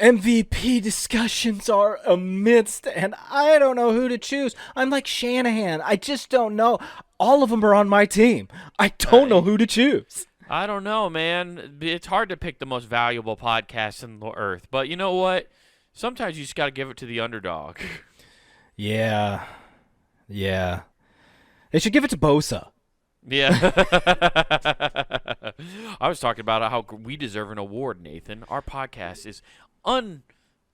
MVP discussions are amidst, and I don't know who to choose. I'm like Shanahan. I just don't know. All of them are on my team. I don't know who to choose. I don't know, man. It's hard to pick the most valuable podcast in the earth. But you know what? Sometimes you just got to give it to the underdog. Yeah. They should give it to Bosa. Yeah. I was talking about how we deserve an award, Nathan. Our podcast is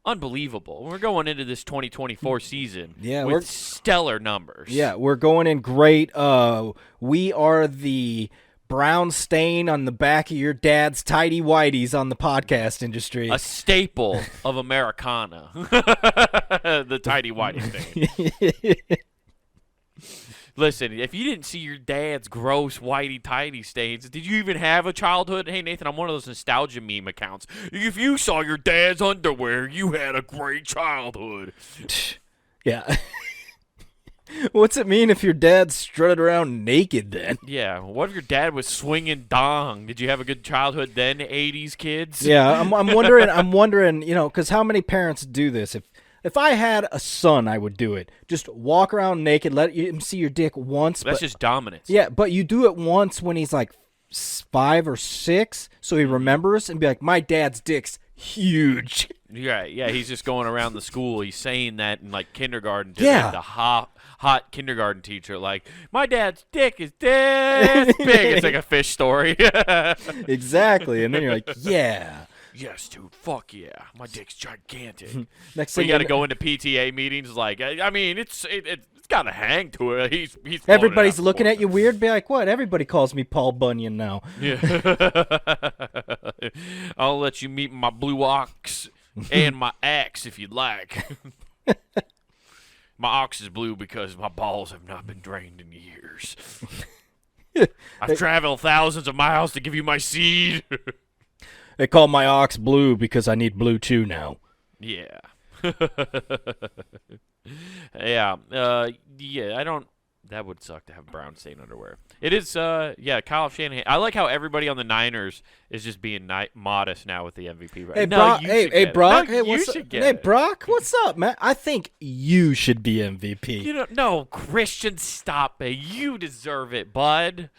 unbelievable. We're going into this 2024 season with stellar numbers. Yeah, we're going in great. We are the brown stain on the back of your dad's tidy whities on the podcast industry. A staple of Americana. The tidy whitey stain. Listen, if you didn't see your dad's gross whitey-tidy stains, did you even have a childhood? Hey, Nathan, I'm one of those nostalgia meme accounts. If you saw your dad's underwear, you had a great childhood. Yeah. What's it mean if your dad strutted around naked then? Yeah. What if your dad was swinging dong? Did you have a good childhood then, 80s kids? Yeah, I'm wondering, because how many parents do this? If I had a son, I would do it. Just walk around naked, let him see your dick once. That's just dominance. Yeah, but you do it once when he's like 5 or 6, so he remembers and be like, my dad's dick's huge. Yeah, he's just going around the school. He's saying that in like kindergarten to the hot kindergarten teacher. Like, my dad's dick is this big. It's like a fish story. Exactly, and then you're like, yeah. Yes, dude. Fuck yeah. My dick's gigantic. Next thing thing you got to go into PTA meetings. Like, I mean, it's got a hang to it. He's everybody's looking at you weird. Be like, what? Everybody calls me Paul Bunyan now. Yeah. I'll let you meet my blue ox and my axe if you'd like. My ox is blue because my balls have not been drained in years. I've traveled thousands of miles to give you my seed. They call my ox blue because I need blue chew now. Yeah. Yeah. I don't. That would suck to have brown stain underwear. It is. Kyle Shanahan. I like how everybody on the Niners is just being modest now with the MVP. Right? Hey, Brock. Hey, Brock. What's up, man? I think you should be MVP. No, Christian, stop it. You deserve it, bud.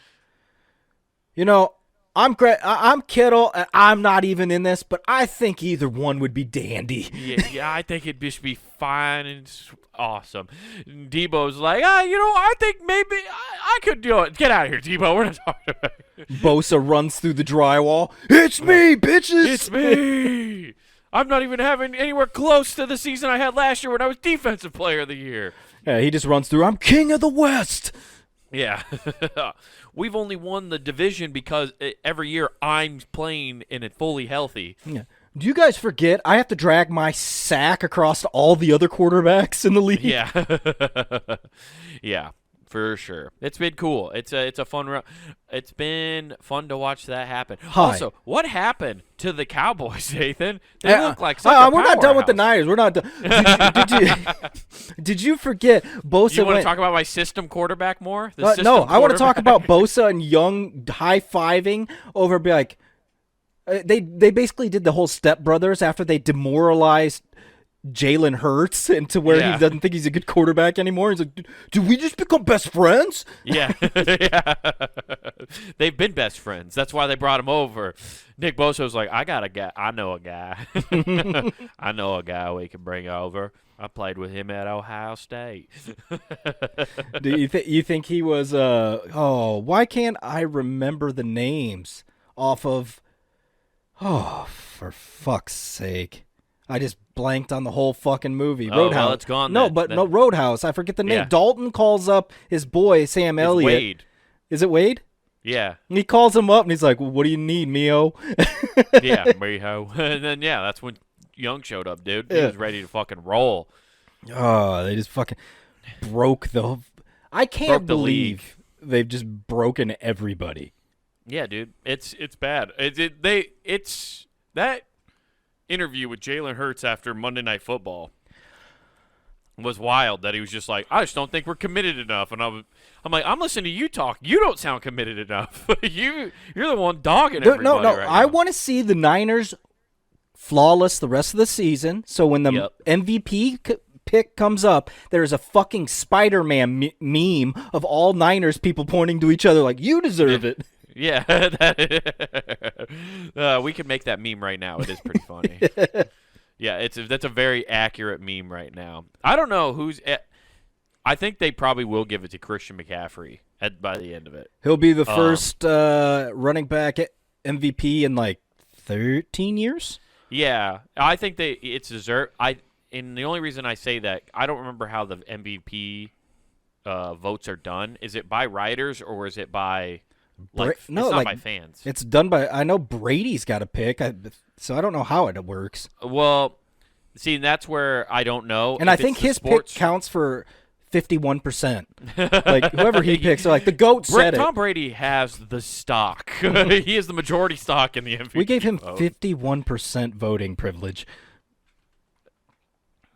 I'm great. I'm Kittle, and I'm not even in this, but I think either one would be dandy. Yeah, I think it'd just be fine and awesome. Debo's like, I think maybe I could do it. Get out of here, Debo. We're not talking about it. Bosa runs through the drywall. It's me, bitches. It's me. I'm not even having anywhere close to the season I had last year when I was Defensive Player of the Year. Yeah, he just runs through. I'm King of the West. Yeah. We've only won the division because every year I'm playing and it's fully healthy. Yeah. Do you guys forget I have to drag my sack across all the other quarterbacks in the league? Yeah. Yeah, for sure. It's been cool. It's a fun run. It's been fun to watch that happen. Also, what happened to the Cowboys, Nathan? They look like such a we're not done with the powerhouse. Niners. We're not done. Did you forget Bosa? You want to talk about my system quarterback more? No, I want to talk about Bosa and Young high-fiving over. Be like, they basically did the whole Step Brothers after they demoralized Jalen Hurts into where he doesn't think he's a good quarterback anymore. He's like, did we just become best friends? Yeah. Yeah. They've been best friends. That's why they brought him over. Nick Bosa was like, I got a guy. I know a guy. I know a guy we can bring over. I played with him at Ohio State. Do you think he was why can't I remember the names off of for fuck's sake. I just blanked on the whole fucking movie. Roadhouse. Well, it's gone. No, no, Roadhouse. I forget the name. Yeah. Dalton calls up his boy, Sam Elliott. Wade. Is it Wade? Yeah. He calls him up and he's like, well, what do you need, Mio? Yeah, Miho. And then, that's when Young showed up, dude. He was ready to fucking roll. Oh, they just fucking broke the... I can't believe they've just broken everybody. Yeah, dude. It's bad. It's that interview with Jalen Hurts after Monday Night Football was wild. That he was just like, I just don't think we're committed enough. And I'm like, I'm listening to you talk. You don't sound committed enough. You're the one dogging everybody. No. Right I now. want to see the Niners flawless the rest of the season. So when the MVP pick comes up, there's a fucking Spider-Man meme of all Niners people pointing to each other like, you deserve it. Yeah. We can make that meme right now. It is pretty funny. Yeah, that's a very accurate meme right now. I don't know who's I think they probably will give it to Christian McCaffrey by the end of it. He'll be the first running back MVP in like 13 years. Yeah, I think it's deserved. And the only reason I say that, I don't remember how the MVP votes are done. Is it by writers or is it by it's not by fans? It's done by. I know Brady's got a pick, so I don't know how it works. Well, see, that's where I don't know. And I think his pick counts for 51%. Like whoever he picks, so like the GOAT said Tom Brady has the stock. He has the majority stock in the MVP. We gave him 51% voting privilege.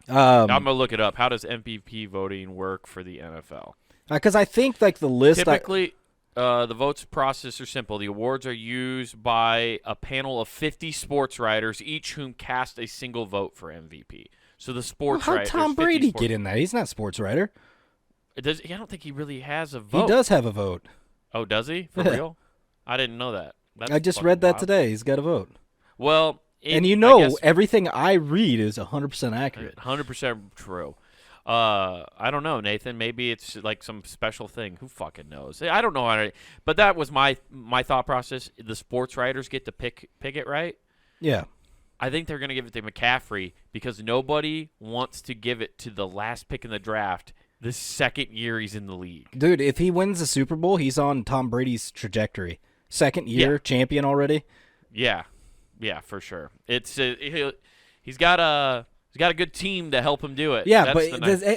I'm gonna look it up. How does MVP voting work for the NFL? Because I think like the list typically. The votes process are simple. The awards are used by a panel of 50 sports writers, each whom cast a single vote for MVP. So the sports writers. How'd Tom Brady get in that? He's not a sports writer. I don't think he really has a vote. He does have a vote. Oh, does he? For real? I didn't know that. I just read that today. He's got a vote. Well, and everything I read is 100% accurate. 100% true. I don't know, Nathan. Maybe it's like some special thing. Who fucking knows? I don't know. But that was my thought process. The sports writers get to pick it, right? Yeah. I think they're going to give it to McCaffrey because nobody wants to give it to the last pick in the draft the second year he's in the league. Dude, if he wins the Super Bowl, he's on Tom Brady's trajectory. Second year champion already. Yeah, for sure. It's he's got a good team to help him do it. Yeah,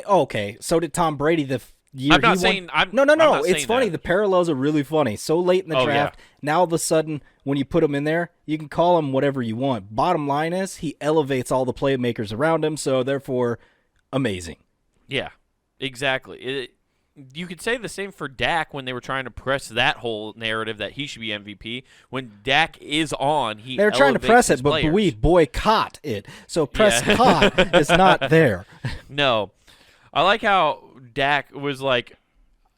okay. So did Tom Brady the year I'm not he saying. won. No. It's funny. That. The parallels are really funny. So late in the draft, now all of a sudden, when you put him in there, you can call him whatever you want. Bottom line is, he elevates all the playmakers around him. So therefore, amazing. Yeah, exactly. You could say the same for Dak when they were trying to press that whole narrative that he should be MVP. When Dak is on, they're trying to press it, but we boycott it. So caught is not there. No, I like how Dak was like,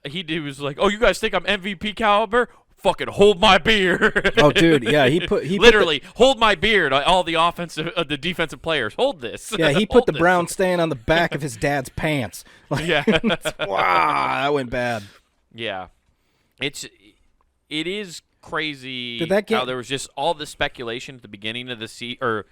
he was like, "Oh, you guys think I'm MVP caliber? Fucking hold my beer." Oh, dude, yeah, he literally hold my beer to all the the defensive players. Hold this. Yeah, he put the brown stain on the back of his dad's pants. Yeah, wow, that went bad. Yeah, it is crazy. Did that how there was just all the speculation at the beginning of the season, or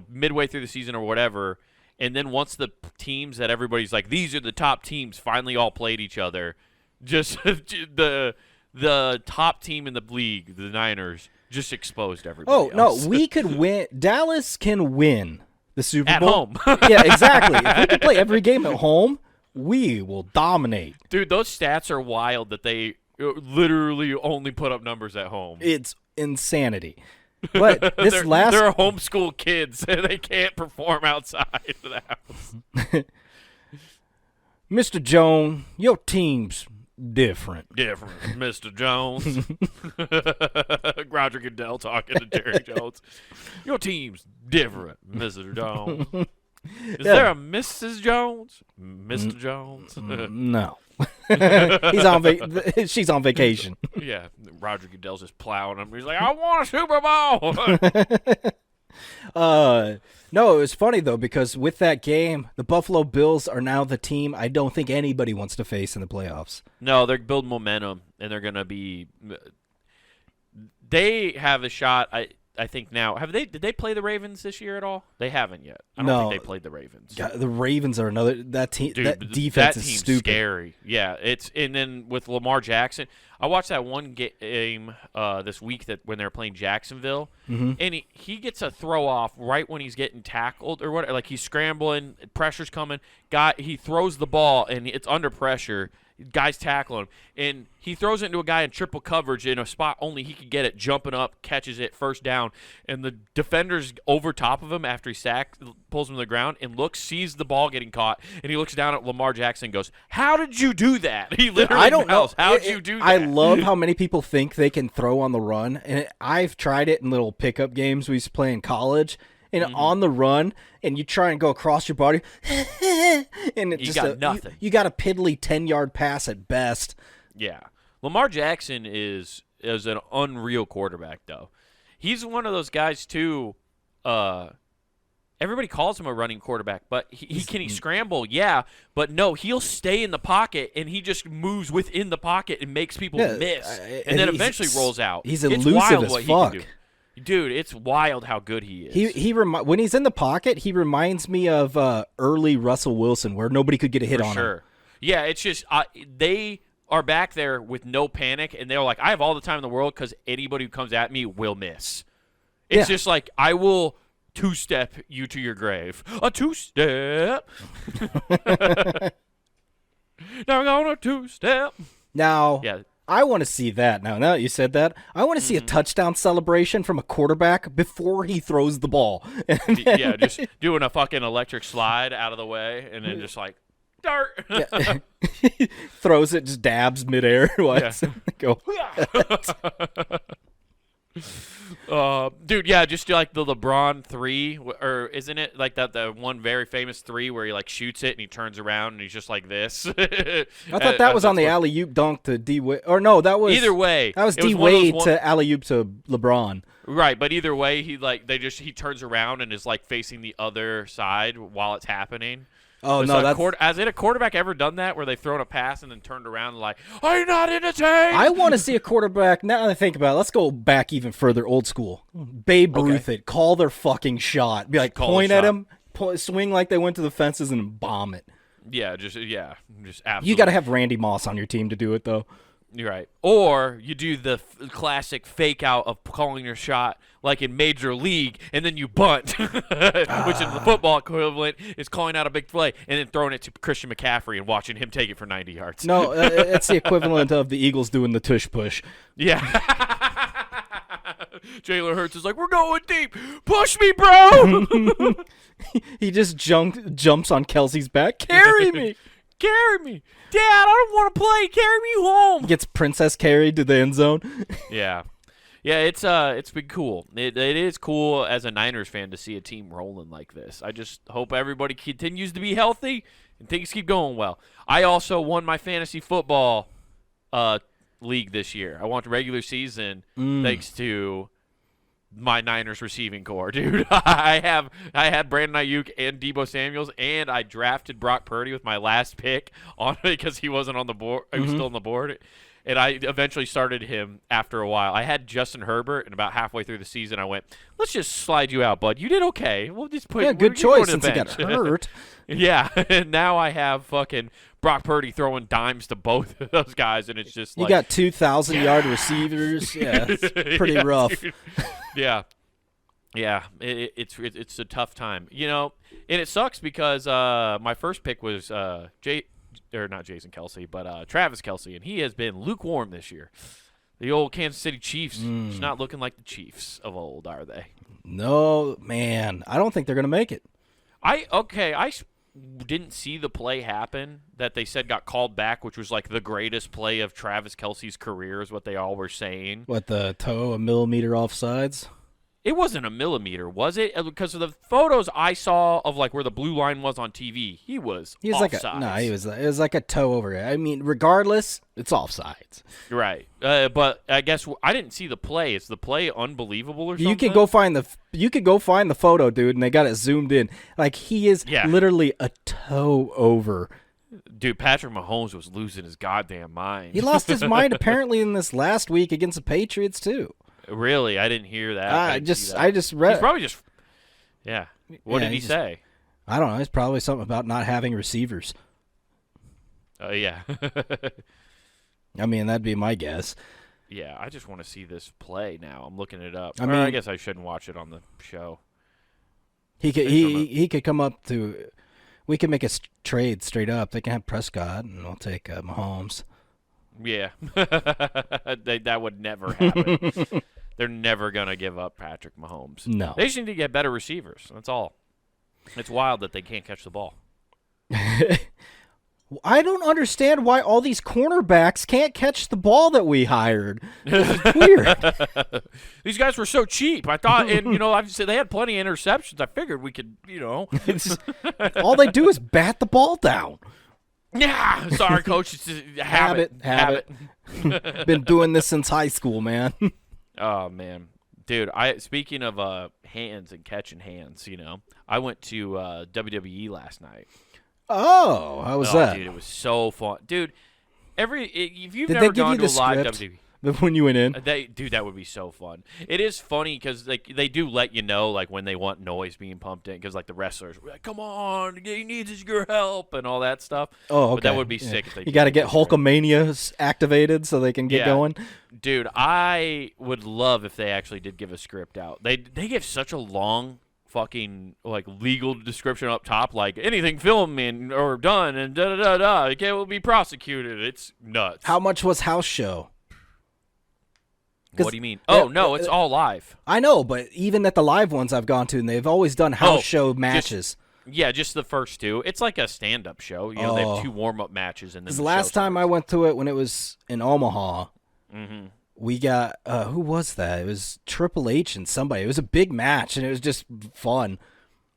midway through the season or whatever, and then once the teams that everybody's like, these are the top teams, finally all played each other, just the top team in the league, the Niners, just exposed everybody else. No, we could win. Dallas can win the Super Bowl. At home. Yeah, exactly. If we can play every game at home, we will dominate. Dude, those stats are wild that they literally only put up numbers at home. It's insanity. But this they're homeschool kids, and they can't perform outside of the house. Mr. Jones, your team's different, Mr. Jones. Roger Goodell talking to Jerry Jones. Your team's different, Mr. Jones. Is there a Mrs. Jones? Mr. Jones? No. He's on she's on vacation. Yeah, Roger Goodell's just plowing him. He's like, I want a Super Bowl. No, it was funny, though, because with that game, the Buffalo Bills are now the team I don't think anybody wants to face in the playoffs. No, they're building momentum, and they're going to be – they have a shot, I think now. Did they play the Ravens this year at all? They haven't yet. I don't think they played the Ravens. God, the Ravens are another – that team. Dude, that defense is team's stupid. Scary. Yeah, and then with Lamar Jackson – I watched that one game this week that when they were playing Jacksonville, and he gets a throw off right when he's getting tackled or whatever. Like he's scrambling, pressure's coming. He throws the ball and it's under pressure. Guys tackle him, and he throws it into a guy in triple coverage in a spot only he could get it, jumping up, catches it, first down, and the defender's over top of him after he pulls him to the ground, and sees the ball getting caught, and he looks down at Lamar Jackson and goes, "How did you do that?" He literally knows. How did you do that? I love how many people think they can throw on the run, and I've tried it in little pickup games we used to play in college, and on the run, and you try and go across your body, and You got nothing. You got a piddly 10-yard pass at best. Yeah. Lamar Jackson is an unreal quarterback, though. He's one of those guys, too. Everybody calls him a running quarterback, but he scramble? Yeah, but no, he'll stay in the pocket, and he just moves within the pocket and makes people miss, and then eventually rolls out. He's elusive as fuck. Dude, it's wild how good he is. When he's in the pocket, he reminds me of early Russell Wilson, where nobody could get a hit on him. Yeah, it's just they are back there with no panic, and they're like, I have all the time in the world because anybody who comes at me will miss. It's just like, I will two-step you to your grave. A two-step. Now we're going to two-step. Now, yeah. I want to see that. Now that you said that, I want to see a touchdown celebration from a quarterback before he throws the ball. Yeah, just doing a fucking electric slide out of the way, and then just like, dart. Yeah. Throws it, just dabs midair. Go. Dude, yeah, just like the LeBron 3, or isn't it like that the one very famous 3 where he like shoots it and he turns around and he's just like this? I thought that was on the alley-oop dunk to D Wade, or no, that was either way. That was D Wade to alley-oop to LeBron. Right, but either way, he turns around and is like facing the other side while it's happening. Oh, no, has a quarterback ever done that where they've thrown a pass and then turned around and like, are you not entertained? I want to see a quarterback, now that I think about it, let's go back even further, old school. Babe Ruth it, call their fucking shot. Be like, point at him, swing like they went to the fences and bomb it. Yeah, just absolutely. You got to have Randy Moss on your team to do it, though. You're right. Or you do the classic fake out of calling your shot like in Major League, and then you bunt, which in the football equivalent is calling out a big play and then throwing it to Christian McCaffrey and watching him take it for 90 yards. No, it's the equivalent of the Eagles doing the tush push. Yeah. Jalen Hurts is like, we're going deep. Push me, bro. He just jumps on Kelsey's back. Carry me. Carry me. Dad, I don't want to play. Carry me home. Gets princess carried to the end zone. Yeah. Yeah, it's been cool. It is cool as a Niners fan to see a team rolling like this. I just hope everybody continues to be healthy and things keep going well. I also won my fantasy football league this year. I won the regular season thanks to my Niners receiving core, dude. I had Brandon Ayuk and Deebo Samuels, and I drafted Brock Purdy with my last pick on because he wasn't on the board. He was still on the board. And I eventually started him after a while. I had Justin Herbert, and about halfway through the season, I went, let's just slide you out, bud. You did okay. We'll just put good choice since he got hurt. Yeah, and now I have fucking Brock Purdy throwing dimes to both of those guys, and it's just you like, got 2,000-yard receivers. Yeah, it's pretty rough. Dude. Yeah. Yeah, it's a tough time. You know, and it sucks because my first pick was not Jason Kelsey, but Travis Kelsey, and he has been lukewarm this year. The old Kansas City Chiefs is not looking like the Chiefs of old, are they? No, man. I don't think they're going to make it. I didn't see the play happen that they said got called back, which was like the greatest play of Travis Kelsey's career is what they all were saying. What, the toe a millimeter offsides? It wasn't a millimeter, was it? Because of the photos I saw of like where the blue line was on TV, he was offsides. It was like a toe over it. I mean, regardless, it's offsides. Right. But I guess I didn't see the play. Is the play unbelievable or something? You could go find the photo, dude, and they got it zoomed in. Like he is literally a toe over. Dude, Patrick Mahomes was losing his goddamn mind. He lost his mind apparently in this last week against the Patriots too. Really? I didn't hear that. I just read. He's probably just. Yeah. What did he say? I don't know. It's probably something about not having receivers. Oh yeah. I mean, that'd be my guess. Yeah, I just want to see this play now. I'm looking it up. I guess I shouldn't watch it on the show. He could come up to. We could make a trade straight up. They can have Prescott, and we'll take Mahomes. Yeah, that would never happen. They're never gonna give up Patrick Mahomes. No, they just need to get better receivers. That's all. It's wild that they can't catch the ball. I don't understand why all these cornerbacks can't catch the ball that we hired. It's weird. These guys were so cheap. I thought, and obviously they had plenty of interceptions. I figured we could, All they do is bat the ball down. Yeah, sorry, coach. It's just habit. Been doing this since high school, man. Oh man, dude. Speaking of hands and catching hands, I went to WWE last night. Oh, how was that? Dude, it was so fun, dude. If you've Did never they give gone you to a the live script WWE, when you went in? dude, that would be so fun. It is funny because they do let you know when they want noise being pumped in because the wrestlers were like, come on, he needs your help and all that stuff. Oh, okay. But that would be sick if they. You got to get Hulkamania activated so they can get going. Dude, I would love if they actually did give a script out. They give such a long fucking legal description up top, anything filming or done and da da da da, it will be prosecuted. It's nuts. How much was house show? What do you mean? Oh no, it's all live. I know, but even at the live ones I've gone to, and they've always done house show matches. Just the first two. It's like a stand-up show. They have 2 warm-up matches, and then the last time I went to it when it was in Omaha. Mm-hmm. We got who was that? It was Triple H and somebody. It was a big match, and it was just fun.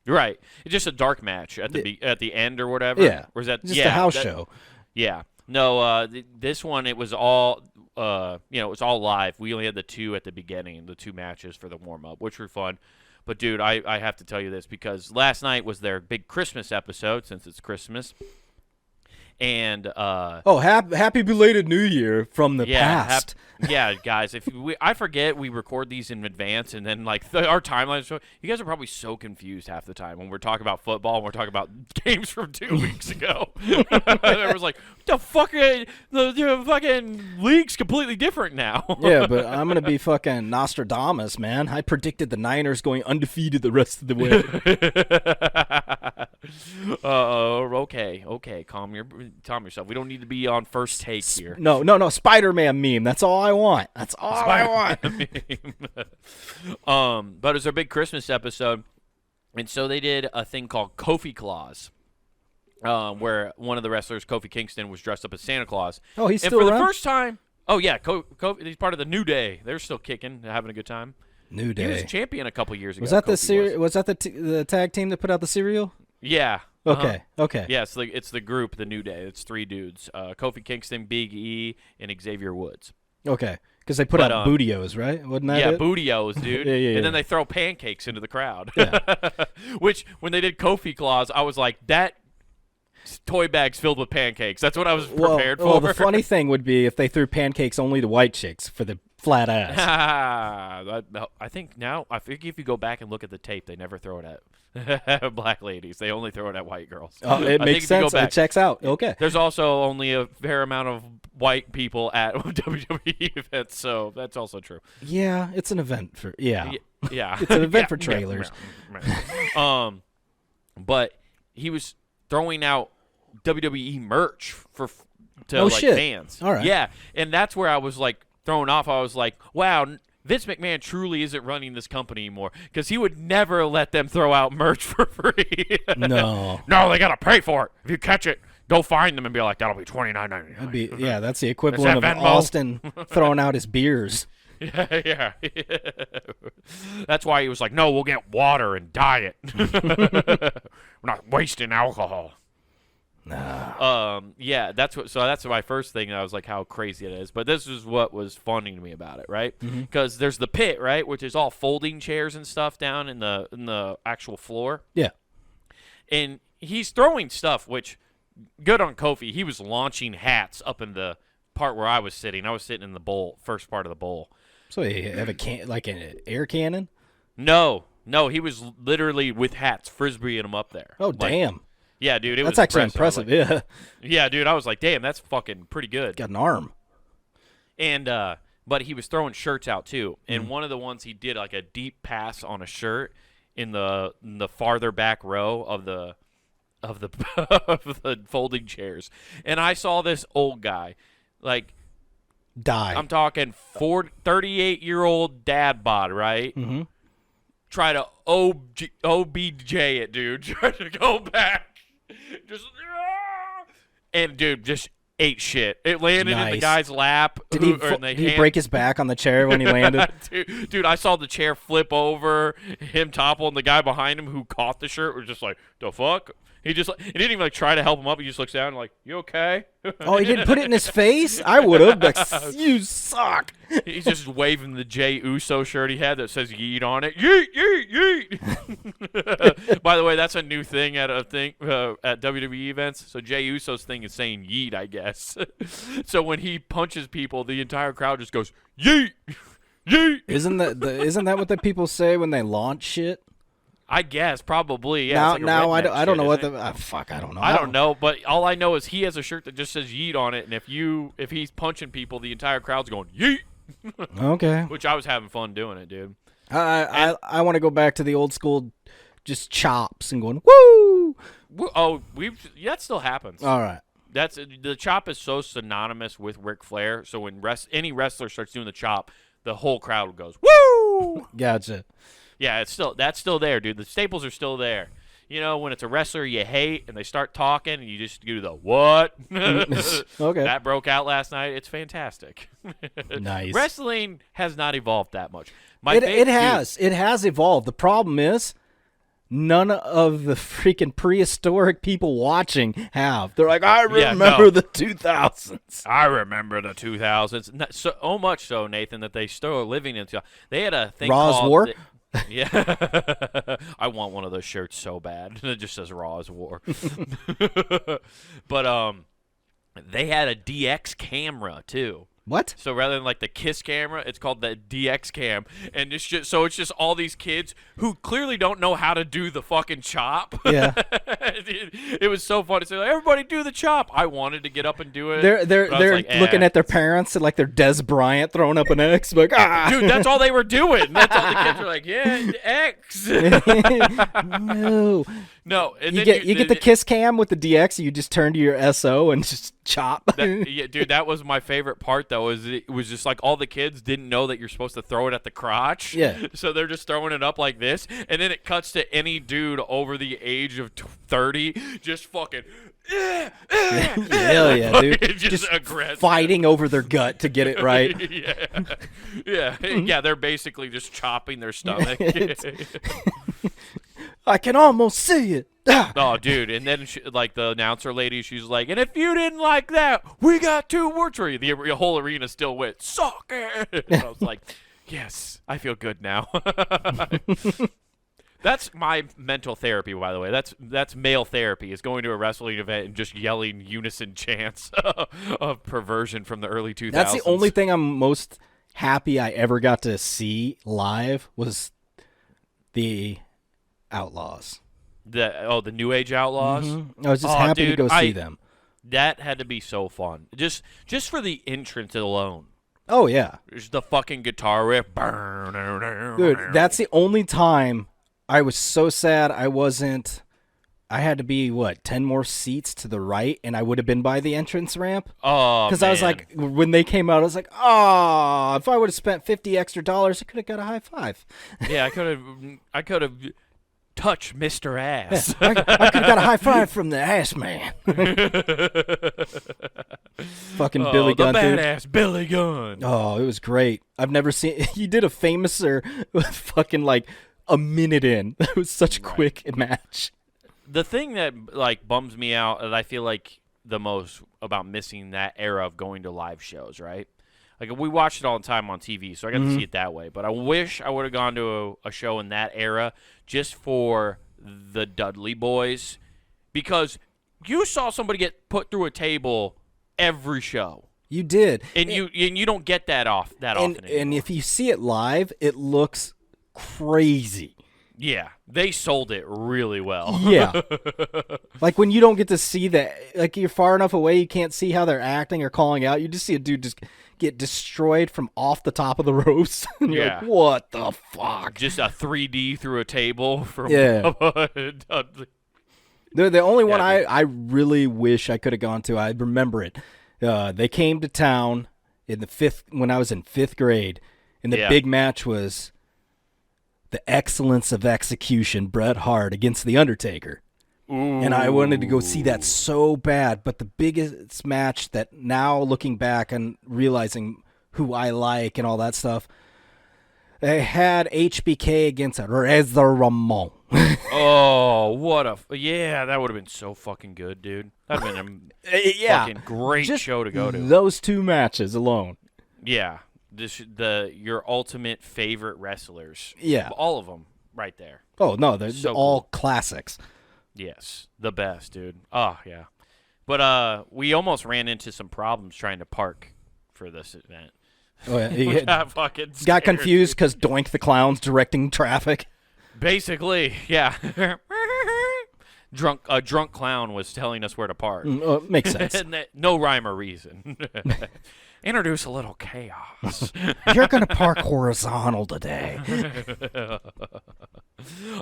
Right, it's just a dark match at the end or whatever. Yeah, or is that just a house show? Yeah, no. This one it was all it was all live. We only had the 2 at the beginning, the 2 matches for the warm up, which were fun. But dude, I have to tell you this because last night was their big Christmas episode since it's Christmas. And happy belated New Year from the past. Guys, I forget we record these in advance, and then our timelines. You guys are probably so confused half the time when we're talking about football and we're talking about games from 2 weeks ago. It was like, the fucking league's completely different now. Yeah, but I'm gonna be fucking Nostradamus, man. I predicted the Niners going undefeated the rest of the way. Okay, calm yourself. We don't need to be on first take here. No, Spider-Man meme. That's all I want. That's all I want. But it was our big Christmas episode, and so they did a thing called Kofi Claus, where one of the wrestlers, Kofi Kingston, was dressed up as Santa Claus. Oh, he's and still for around? the first time. Oh yeah, Kofi, he's part of the New Day. They're still kicking, having a good time. New Day. He was champion a couple years ago. Was that the tag team that put out the cereal? Yeah. Okay. Yeah, it's the group, the New Day. It's 3 dudes: Kofi Kingston, Big E, and Xavier Woods. Okay, because they put out Bootios, right? Wasn't that it? Bootios, dude. Yeah. And then they throw pancakes into the crowd. Yeah. Which, when they did Kofi Claus, I was like, that toy bag's filled with pancakes. That's what I was prepared for. Well, the funny thing would be if they threw pancakes only to white chicks for the flat ass. I think if you go back and look at the tape, they never throw it at black ladies. They only throw it at white girls. It makes sense. It checks out. Okay. There's also only a fair amount of white people at WWE events, so that's also true. Yeah, it's an event for yeah. It's an event for trailers. But he was throwing out WWE merch to fans. All right. Yeah, and that's where I was thrown off. I was like, wow, Vince McMahon truly isn't running this company anymore because he would never let them throw out merch for free. No, they gotta pay for it. If you catch it, go find them and be like, that'll be $29.99. Yeah, that's the equivalent of Austin throwing out his beers. Yeah. That's why he was like, no, we'll get water and diet. We're not wasting alcohol. Nah. That's my first thing. I was like, how crazy it is. But this is what was funny to me about it, right? Because there's the pit, right, which is all folding chairs and stuff down in the actual floor. Yeah. And he's throwing stuff, which good on Kofi. He was launching hats up in the part where I was sitting. I was sitting in the bowl, first part of the bowl. So you have an air cannon? No, he was literally with hats, frisbeeing them up there. Oh, damn. Yeah, dude, that's actually impressive. Yeah. Yeah, dude, I was like, damn, that's fucking pretty good. Got an arm. And but he was throwing shirts out too. And one of the ones he did a deep pass on a shirt in the farther back row of the of the folding chairs. And I saw this old guy, die. I'm talking 38-year-old dad bod, right? Mm-hmm. Try to OBJ it, dude. Try to go back. Just and dude just ate shit. It landed in the Nice. guy's lap. Did he, or in the did he hand. break his back on the chair when he landed? Dude, I saw the chair flip over, him topple, and the guy behind him who caught the shirt was just like, the fuck? He didn't even like try to help him up. He just looks down and like, you okay? Oh, he didn't put it in his face? I would have. Like, you suck. He's just waving the Jey Uso shirt he had that says yeet on it. Yeet, yeet, yeet. By the way, that's a new thing at WWE events. So Jey Uso's thing is saying yeet, I guess. So when he punches people, the entire crowd just goes, yeet, yeet. Isn't that what the people say when they launch shit? I guess probably. Yeah. Now I don't know what the. the fuck. I don't know. I don't know, but all I know is he has a shirt that just says yeet on it, and if he's punching people, the entire crowd's going yeet. Okay. Which I was having fun doing it, dude. I want to go back to the old school, just chops and going woo. Oh, that still happens. All right. That's the chop is so synonymous with Ric Flair. So when any wrestler starts doing the chop, the whole crowd goes woo. Gotcha. Yeah, that's still there, dude. The staples are still there. You know, when it's a wrestler you hate and they start talking and you just do the what? Okay. That broke out last night. It's fantastic. Nice. Wrestling has not evolved that much. It has evolved. The problem is none of the freaking prehistoric people watching have. They're like, I remember the 2000s. I remember the 2000s. So much so, Nathan, that they still are living in. They had a thing Raw's called War? Yeah. I want one of those shirts so bad. It just says Raw's War. But they had a DX camera too. What? So rather than like the KISS camera, it's called the DX cam, and it's just all these kids who clearly don't know how to do the fucking chop. Yeah. It was so funny to say, like, everybody do the chop. I wanted to get up and do it. They're like, looking at their parents and like they're Des Bryant throwing up an X, like dude, that's all they were doing. That's all the kids were like, yeah, X. No, and you then get the KISS cam with the DX. You just turn to your SO and just chop. Yeah, dude, that was my favorite part though. It was just like all the kids didn't know that you're supposed to throw it at the crotch. Yeah. So they're just throwing it up like this, and then it cuts to any dude over the age of 30 just fucking. Hell yeah, dude! just aggressive, fighting over their gut to get it right. yeah. They're basically just chopping their stomach. I can almost see it. Oh, dude. And then, like, the announcer lady, she's like, and if you didn't like that, we got 2 words for you. The whole arena still went, suck it. And I was like, yes, I feel good now. That's my mental therapy, by the way. That's male therapy, is going to a wrestling event and just yelling unison chants of perversion from the early 2000s. That's the only thing I'm most happy I ever got to see live was the Outlaws. The New Age Outlaws? Mm-hmm. I was just happy to go see them. That had to be so fun. Just for the entrance alone. Oh, yeah. There's the fucking guitar riff. Dude, that's the only time I was so sad I had to be, 10 more seats to the right, and I would have been by the entrance ramp. Oh, because I was like, when they came out, I was like, oh, if I would have spent $50 extra, I could have got a high five. Yeah, I could have touched Mr. Ass. Yeah, I could have got a high five from the ass man. Fucking Billy Gunn, the dude. badass Billy Gunn. Oh, it was great. I've never seen. He did a famouser fucking like a minute in. It was such a quick match. The thing that like bums me out, and I feel like the most about missing that era of going to live shows, right? Like we watched it all the time on TV, so I got to see it that way. But I wish I would have gone to a show in that era just for the Dudley Boys, because you saw somebody get put through a table every show. You did, and you don't get that often anymore. And if you see it live, it looks crazy. Yeah, they sold it really well. Yeah. Like when you don't get to see that, like you're far enough away, you can't see how they're acting or calling out. You just see a dude just get destroyed from off the top of the ropes. And you're like, what the fuck? Just a 3D through a table from Dudley. The only one I really wish I could have gone to, I remember it. They came to town when I was in 5th grade, and the big match was the Excellence of Execution, Bret Hart against The Undertaker. Ooh. And I wanted to go see that so bad. But the biggest match that now looking back and realizing who I like and all that stuff, they had HBK against Razor Ramon. Oh, what a yeah! That would have been so fucking good, dude. That'd have been a fucking great Just show to go to. Those two matches alone. Yeah, your ultimate favorite wrestlers. Yeah, all of them right there. Oh no, they're So all cool. classics. Yes, the best, dude. Oh yeah, but we almost ran into some problems trying to park for this event. Oh yeah, We got fucking got scared, confused because Doink the Clown's directing traffic. Basically, yeah. A drunk clown was telling us where to park. Makes sense. No rhyme or reason. Introduce a little chaos. You're gonna park horizontal today.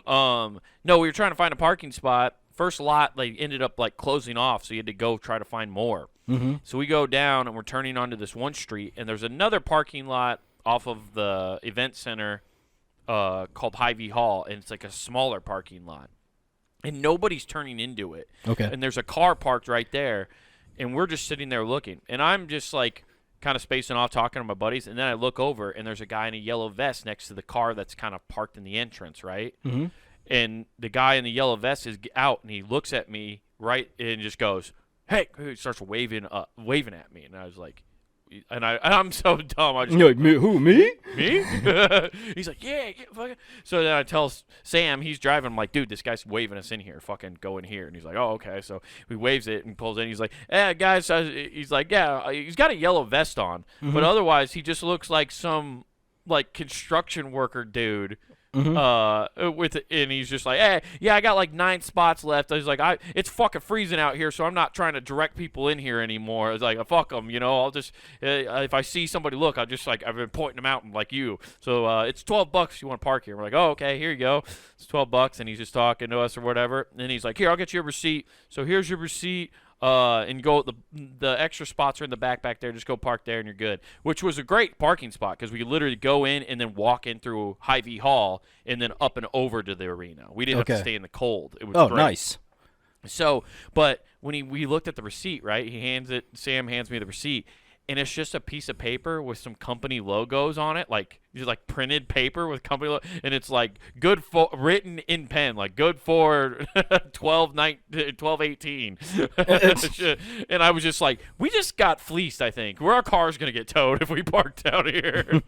No, we were trying to find a parking spot. First lot, they ended up like closing off, so you had to go try to find more. Mm-hmm. So we go down and we're turning onto this one street, and there's another parking lot off of the event center called Hy-Vee Hall, and it's like a smaller parking lot, and nobody's turning into it. Okay. And there's a car parked right there, and we're just sitting there looking, and I'm just like kind of spacing off talking to my buddies, and then I look over, and there's a guy in a yellow vest next to the car that's kind of parked in the entrance, right? Mm-hmm. And the guy in the yellow vest is out, and he looks at me right and just goes, "Hey!" He starts waving at me, and I was like, and I'm so dumb. I just You're like, who, me? me? He's like, yeah, fuck it. So then I tell Sam, he's driving. I'm like, dude, this guy's waving us in here. Fucking go in here. And he's like, oh, okay. So he waves it and pulls in. He's like, guys. He's like, yeah, he's got a yellow vest on, but otherwise he just looks like some like construction worker dude. And he's just like, hey, yeah, I got like 9 spots left. I was like, it's fucking freezing out here, so I'm not trying to direct people in here anymore. It's like, fuck them, you know. I'll just if I see somebody look, I'll just like I've been pointing them out like you. So it's $12 if you want to park here. We're like, oh, okay, here you go. It's $12, and he's just talking to us or whatever. And he's like, here, I'll get you a receipt. So here's your receipt. And go the extra spots are in the back there. Just go park there and you're good. Which was a great parking spot because we could literally go in and then walk in through Hy-Vee Hall and then up and over to the arena. We didn't have to stay in the cold. It was great. Nice. So, but when we looked at the receipt, right? Sam hands me the receipt, and it's just a piece of paper with some company logos on it, like printed paper with company logo, and it's like good for written in pen, like good for 12/18. And I was just like, we just got fleeced. I think our car's gonna get towed if we parked out here.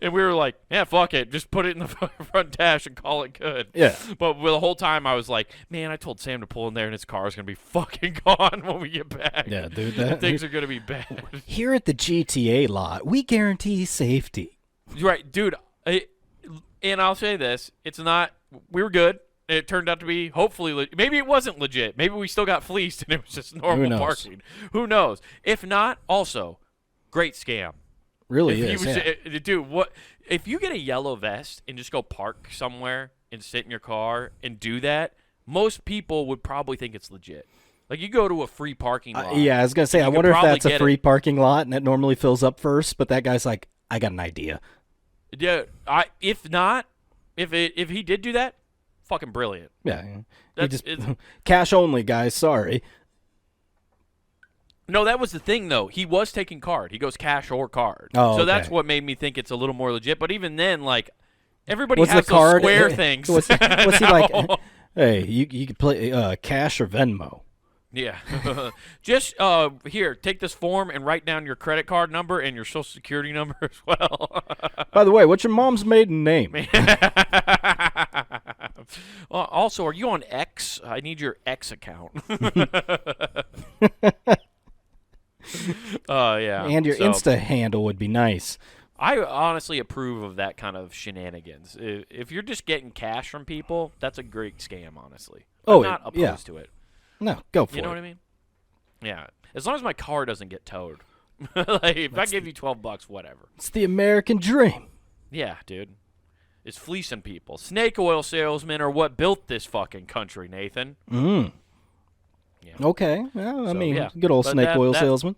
And we were like, yeah, fuck it, just put it in the front dash and call it good. Yeah. But the whole time I was like, man, I told Sam to pull in there, and his car's gonna be fucking gone when we get back. Yeah, dude. Things are gonna be bad. Here at the GTA lot, we guarantee safety. Right, dude. And I'll say this: it's not. We were good. It turned out to be hopefully. Maybe it wasn't legit. Maybe we still got fleeced, and it was just normal parking. Who knows? If not, also great scam. Really Dude, what if you get a yellow vest and just go park somewhere and sit in your car and do that? Most people would probably think it's legit. Like, you go to a free parking lot. Yeah, I was going to say, I wonder if that's a free parking lot and it normally fills up first, but that guy's like, I got an idea. Yeah, if not, if he did do that, fucking brilliant. Yeah. Cash only, guys, sorry. No, that was the thing, though. He was taking card. He goes cash or card. Oh, so that's what made me think it's a little more legit. But even then, like, everybody has the card, those square things. What's he like? Hey, you could play cash or Venmo. Yeah. Just here, take this form and write down your credit card number and your social security number as well. By the way, what's your mom's maiden name? Also, are you on X? I need your X account. Yeah. And your Insta handle would be nice. I honestly approve of that kind of shenanigans. If you're just getting cash from people, that's a great scam, honestly. I'm not opposed to it. No, go for it. You know what I mean? Yeah. As long as my car doesn't get towed. Like, if I give you $12, whatever. It's the American dream. Yeah, dude. It's fleecing people. Snake oil salesmen are what built this fucking country, Nathan. Yeah. Okay. Well, good old snake oil salesman.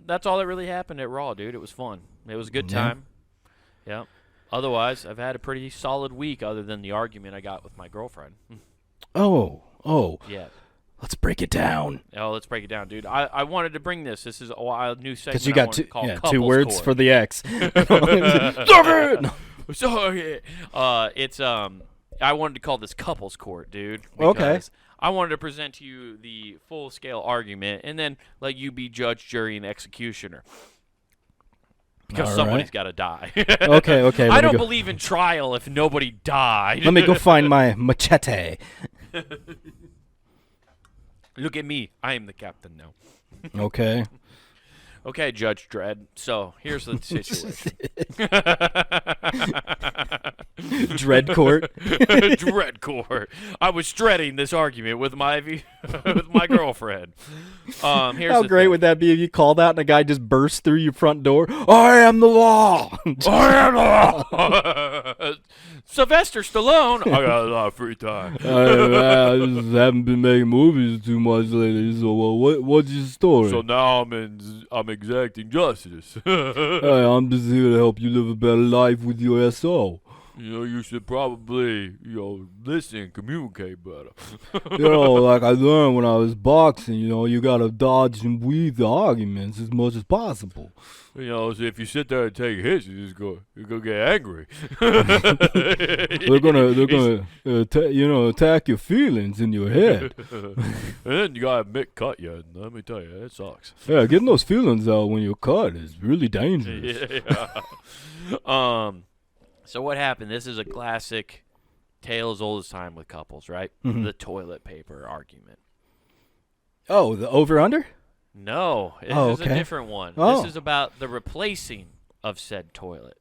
That's all that really happened at Raw, dude. It was fun. It was a good time. Yeah. Otherwise, I've had a pretty solid week other than the argument I got with my girlfriend. Oh, Oh, Yeah. let's break it down. Oh, let's break it down, dude. I wanted to bring this. This is a new segment. Because you I got wanted to call two Couples words Court. for the X. Sorry. It's I wanted to call this couples court, dude. Okay. Because I wanted to present to you the full scale argument, and then let you be judge, jury, and executioner. Because All somebody's right. got to die. Okay. I let me don't go- believe in trial if nobody died. Let me go find my machete. Look at me. I am the captain now. Okay. Okay, Judge Dredd. So here's the situation. Dread court. Dread court. I was dreading this argument with my with my girlfriend. Here's How the great thing. would that be if you call that and a guy just bursts through your front door? I am the law. I am the law. Sylvester Stallone. I got a lot of free time. I just haven't been making movies too much lately. So what's your story? So now I'm exacting justice. Hey, I'm just here to help you live a better life with your SO. You should probably, listen and communicate better. Like I learned when I was boxing, you gotta dodge and weave the arguments as much as possible. So if you sit there and take hits, you're gonna get angry. They're gonna attack your feelings in your head. And then you gotta admit cut you. And let me tell you, that sucks. Yeah, getting those feelings out when you're cut is really dangerous. Yeah. So what happened? This is a classic tale as old as time with couples, right? Mhm. The toilet paper argument. Oh, the over-under? No, this Oh, is a okay. different one. Oh. This is about the replacing of said toilet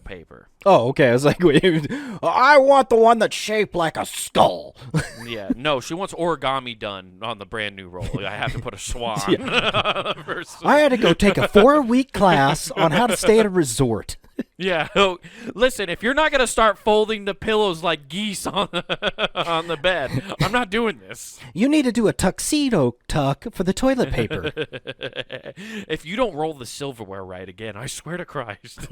paper. Oh, okay. I was like, wait, I want the one that's shaped like a skull. Yeah, no, she wants origami done on the brand new roll. I have to put a swan. I had to go take a 4-week class on how to stay at a resort. Yeah, listen, if you're not going to start folding the pillows like geese on on the bed, I'm not doing this. You need to do a tuxedo tuck for the toilet paper. If you don't roll the silverware right again, I swear to Christ.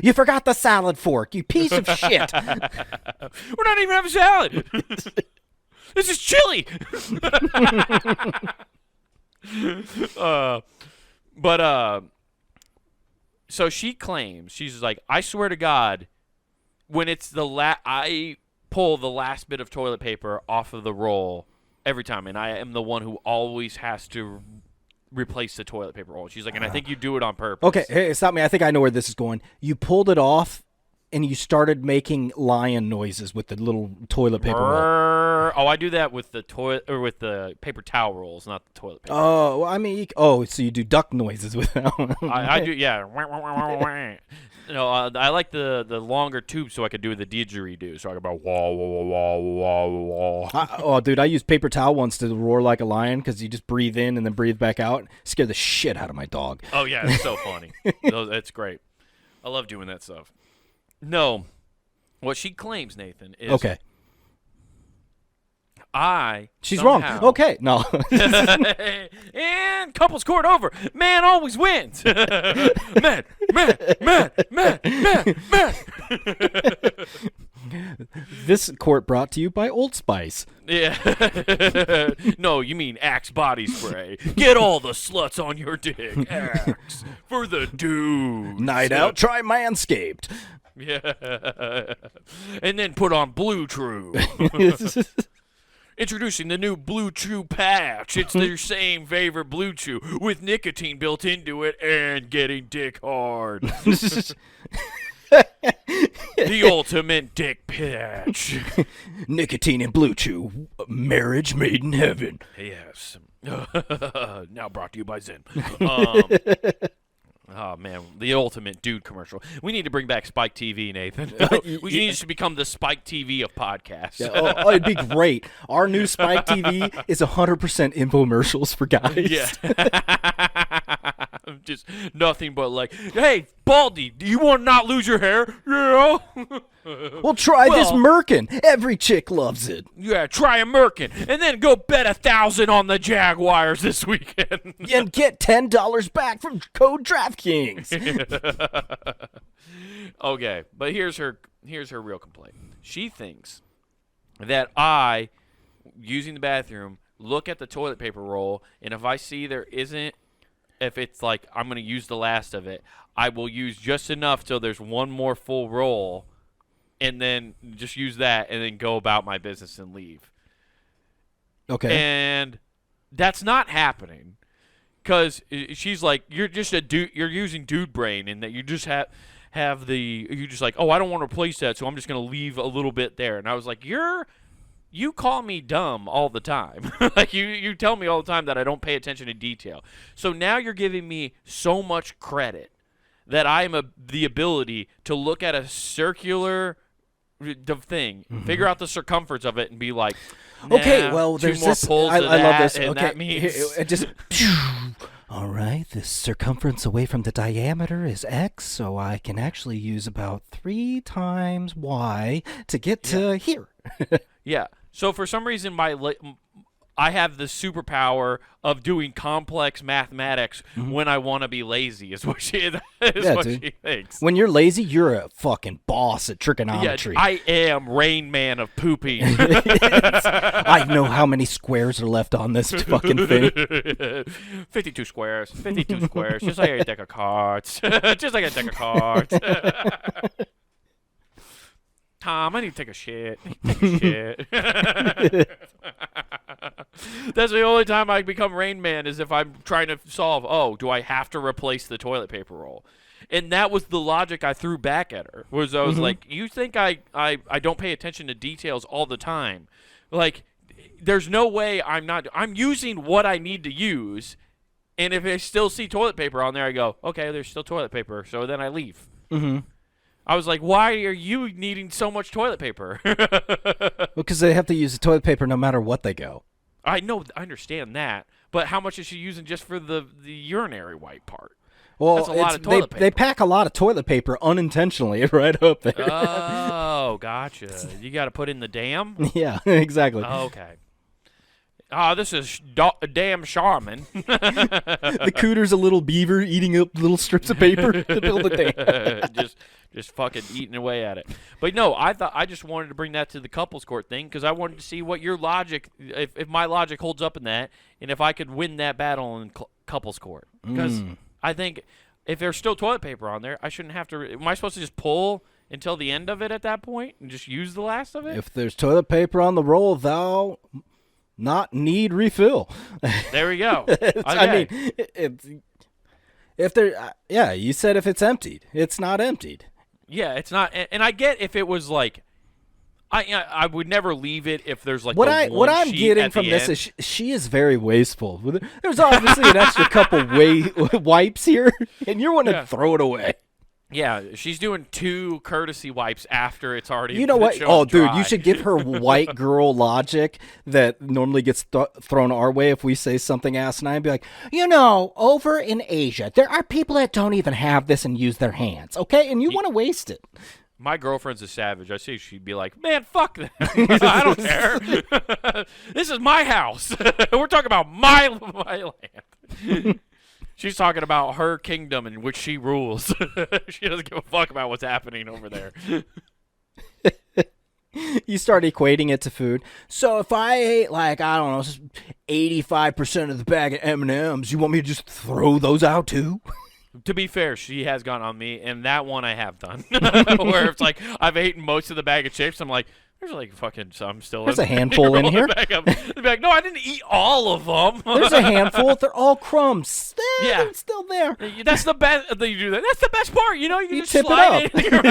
You forgot the salad fork, you piece of shit. We're not even having salad. This is chili. So she claims, she's like, I swear to God, when it's I pull the last bit of toilet paper off of the roll every time, and I am the one who always has to replace the toilet paper roll. She's like, and I think you do it on purpose. Okay, hey, stop me. I think I know where this is going. You pulled it off, and you started making lion noises with the little toilet paper roll. Oh, I do that with the toilet or with the paper towel rolls, not the toilet paper. Oh, well, I mean, so you do duck noises with that one. I do, yeah. No, I like the longer tube so I could do the didgeridoo. So I could go wah wah wah wah wah. Oh, dude, I use paper towel once to roar like a lion because you just breathe in and then breathe back out. Scare the shit out of my dog. Oh yeah, it's so funny. It's great. I love doing that stuff. No, what she claims, Nathan, is Okay. She's somehow, wrong. Okay, no. And couples court over. Man always wins. Man. This court brought to you by Old Spice. Yeah. No, you mean Axe body spray. Get all the sluts on your dick. Axe for the dudes. Night out, try Manscaped. Yeah. And then put on Blue True. Introducing the new Blue Chew patch. It's their same favorite Blue Chew with nicotine built into it and getting dick hard. The ultimate dick patch. Nicotine and Blue Chew. Marriage made in heaven. Yes. Now brought to you by Zen. Oh, man, the ultimate dude commercial. We need to bring back Spike TV, Nathan. We need to become the Spike TV of podcasts. Yeah, it'd be great. Our new Spike TV is 100% infomercials for guys. Yeah. Just nothing but like, hey, Baldy, do you want to not lose your hair? Yeah. Well, try this Merkin. Every chick loves it. Yeah, try a Merkin. And then go bet 1,000 on the Jaguars this weekend. And get $10 back from code DraftKings. Okay, but here's her real complaint. She thinks that I using the bathroom, look at the toilet paper roll, and if I see if it's like I'm going to use the last of it, I will use just enough till there's one more full roll, and then just use that and then go about my business and leave. Okay. And that's not happening because she's like, you're just a dude. You're using dude brain, and that you just you're just like, oh, I don't want to replace that, so I'm just going to leave a little bit there. And I was like, you call me dumb all the time. Like you tell me all the time that I don't pay attention to detail. So now you're giving me so much credit that I'm the ability to look at a circular thing, figure out the circumference of it, and be like, nah, okay, well, two there's more this. pulls I of love that, this. and Okay, that means it just. All right, the circumference away from the diameter is X, so I can actually use about 3 times Y to get to here. yeah. So for some reason, I have the superpower of doing complex mathematics when I want to be lazy. Is what she she thinks. When you're lazy, you're a fucking boss at trigonometry. Yeah, I am Rain Man of pooping. I know how many squares are left on this fucking thing. 52 squares. 52 squares. Just like a deck of cards. Just like a deck of cards. Tom, I need to take a shit. Take a shit. That's the only time I become Rain Man is if I'm trying to solve, do I have to replace the toilet paper roll? And that was the logic I threw back at her. I was like, you think I don't pay attention to details all the time. Like, there's no way I'm using what I need to use. And if I still see toilet paper on there, I go, okay, there's still toilet paper. So then I leave. Mm-hmm. I was like, why are you needing so much toilet paper? Because they have to use the toilet paper no matter what they go. I know, I understand that. But how much is she using just for the urinary wipe part? Well, that's a lot of toilet paper. They pack a lot of toilet paper unintentionally right up there. Oh, gotcha. You got to put in the dam? Yeah, exactly. Okay. This is damn Charmin. The cooter's a little beaver eating up little strips of paper to build a dam. just fucking eating away at it. But no, I just wanted to bring that to the couples court thing because I wanted to see what your logic, if my logic holds up in that, and if I could win that battle in couples court. Because I think if there's still toilet paper on there, I shouldn't have to. Am I supposed to just pull until the end of it at that point and just use the last of it? If there's toilet paper on the roll, thou not need refill. There we go. I mean, if there, you said if it's emptied, it's not emptied. Yeah, it's not, and I get if it was like, I would never leave it if there's like what I'm getting from this is she is very wasteful. There's obviously an extra couple wipes here, and you're wanting to throw it away. Yeah, she's doing 2 courtesy wipes after it's already. You know what? Oh, dry. dude, you should give her white girl logic that normally gets thrown our way if we say something asinine. Be like, over in Asia, there are people that don't even have this and use their hands. Okay, and you want to waste it. My girlfriend's a savage. I see she'd be like, man, fuck that. I don't care. This is my house. We're talking about my land. She's talking about her kingdom in which she rules. She doesn't give a fuck about what's happening over there. You start equating it to food. So if I ate 85% of the bag of M&Ms, you want me to just throw those out too? To be fair, she has gone on me, and that one I have done. Where it's like I've eaten most of the bag of chips. I'm like, there's like fucking some still. There's a handful in here. Like, no, I didn't eat all of them. There's a handful. They're all crumbs. They're still there. That's the best. You do that. That's the best part. You just tip slide it up.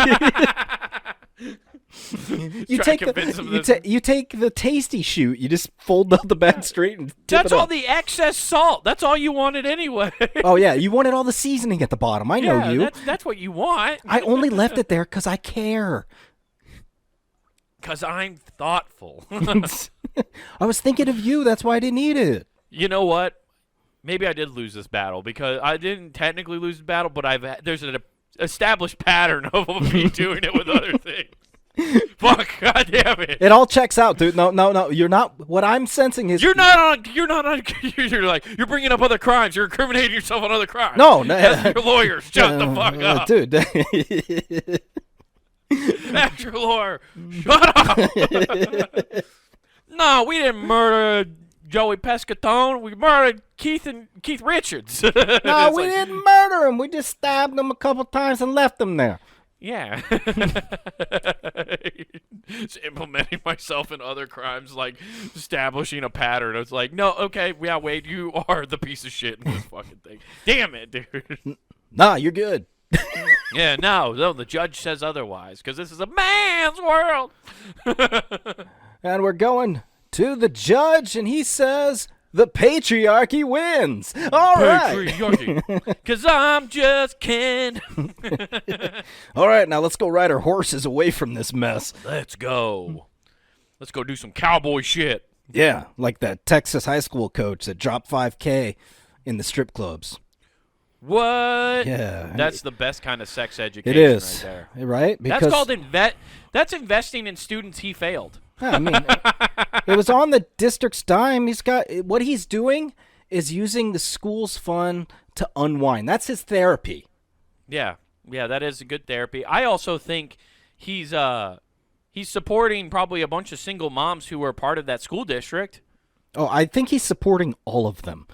You take the tasty shoot. You just fold up the bag straight and tip That's it all up. the excess salt. That's all you wanted anyway. Oh yeah, you wanted all the seasoning at the bottom. I know you. That's what you want. I only left it there because I care. Because I'm thoughtful. I was thinking of you. That's why I didn't eat it. You know what? Maybe I did lose this battle because I didn't technically lose the battle, but there's an established pattern of me doing it with other things. Fuck! God damn it! It all checks out, dude. No. You're not. What I'm sensing is you're not on. You're you're bringing up other crimes. You're incriminating yourself on other crimes. No. That's your lawyers. Shut the fuck up, dude. That's your lawyer. Shut up. No, No, we didn't murder Joey Pescatone. We murdered Keith Richards. No, we didn't murder him. We just stabbed him a couple times and left him there. Yeah. Just implementing myself in other crimes, like establishing a pattern. It's like, no, okay, yeah, Wade, you are the piece of shit in this fucking thing. Damn it, dude. Nah, you're good. Yeah, no, the judge says otherwise, because this is a man's world. And we're going to the judge, and he says the patriarchy wins. All right. Patriarchy. Because I'm just Ken. All right, now let's go ride our horses away from this mess. Let's go. Let's go do some cowboy shit. Yeah, like that Texas high school coach that dropped $5K in the strip clubs. What? Yeah. That's the best kind of sex education It is. right there. Right? Because, That's called That's investing in students he failed. yeah, I mean, it was on the district's dime. What he's doing is using the school's fund to unwind. That's his therapy. Yeah, that is a good therapy. I also think he's supporting probably a bunch of single moms who were part of that school district. Oh, I think he's supporting all of them.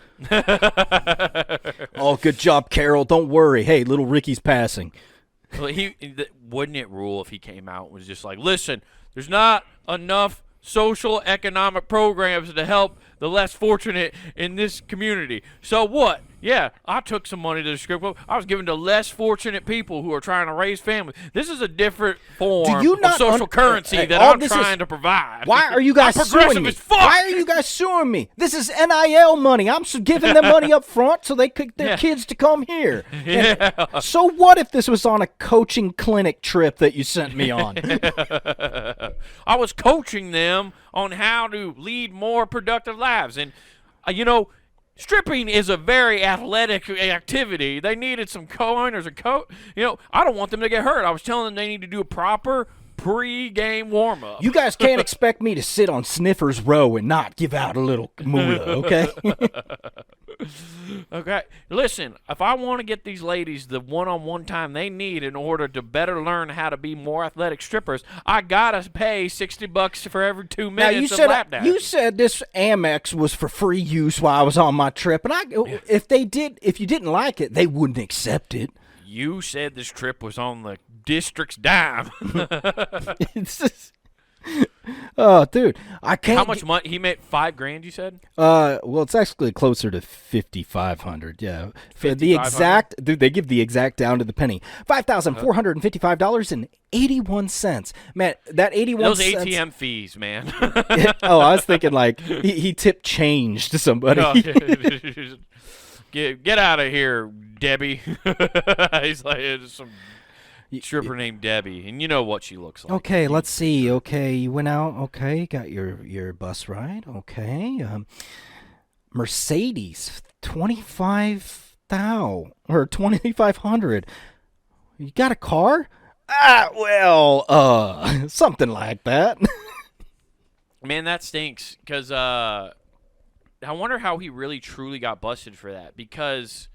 Oh, good job, Carol. Don't worry. Hey, little Ricky's passing. Well, wouldn't it rule if he came out and was just like, listen, there's not enough social economic programs to help the less fortunate in this community. So what? Yeah, I took some money to the strip club. I was giving to less fortunate people who are trying to raise families. This is a different form of social currency that I'm trying to provide. Why are you guys suing me? As fuck. Why are you guys suing me? This is NIL money. I'm giving them money up front so they pick their kids to come here. Yeah. So what if this was on a coaching clinic trip that you sent me on? I was coaching them on how to lead more productive lives. And, stripping is a very athletic activity. They needed some co-owners and I don't want them to get hurt. I was telling them they need to do a proper pre-game warm-up. You guys can't expect me to sit on Sniffer's Row and not give out a little moolah, okay? Okay, listen, if I want to get these ladies the one-on-one time they need in order to better learn how to be more athletic strippers, I gotta pay $60 for every 2 minutes of lap dance. You said this Amex was for free use while I was on my trip, and if you didn't like it, they wouldn't accept it. You said this trip was on the district's dime. It's just, oh, dude, I can't. How much money? He made $5,000. You said? Well, it's actually closer to 5,500. Yeah, for the exact, dude, they give the exact down to the penny. $5,455.81. Man, that 81 those cents. ATM fees, man. Oh, I was thinking like he tipped change to somebody. No, get out of here, Debbie. He's like, it's some stripper named Debbie, and you know what she looks like. Okay, let's see. Okay, you went out. Okay, got your bus ride. Okay, Mercedes 25,000 or 2,500. You got a car? Something like that. Man, that stinks. Because I wonder how he really truly got busted for that. Because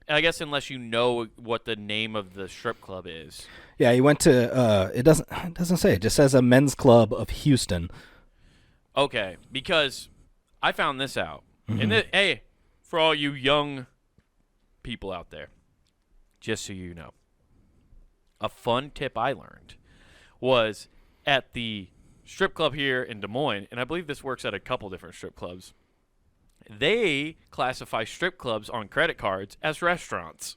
I guess unless you know what the name of the strip club is. Yeah, he went to it doesn't say. It just says a men's club of Houston. Okay, because I found this out. And hey, for all you young people out there, just so you know, a fun tip I learned was at the strip club here in Des Moines, and I believe this works at a couple different strip clubs. They classify strip clubs on credit cards as restaurants.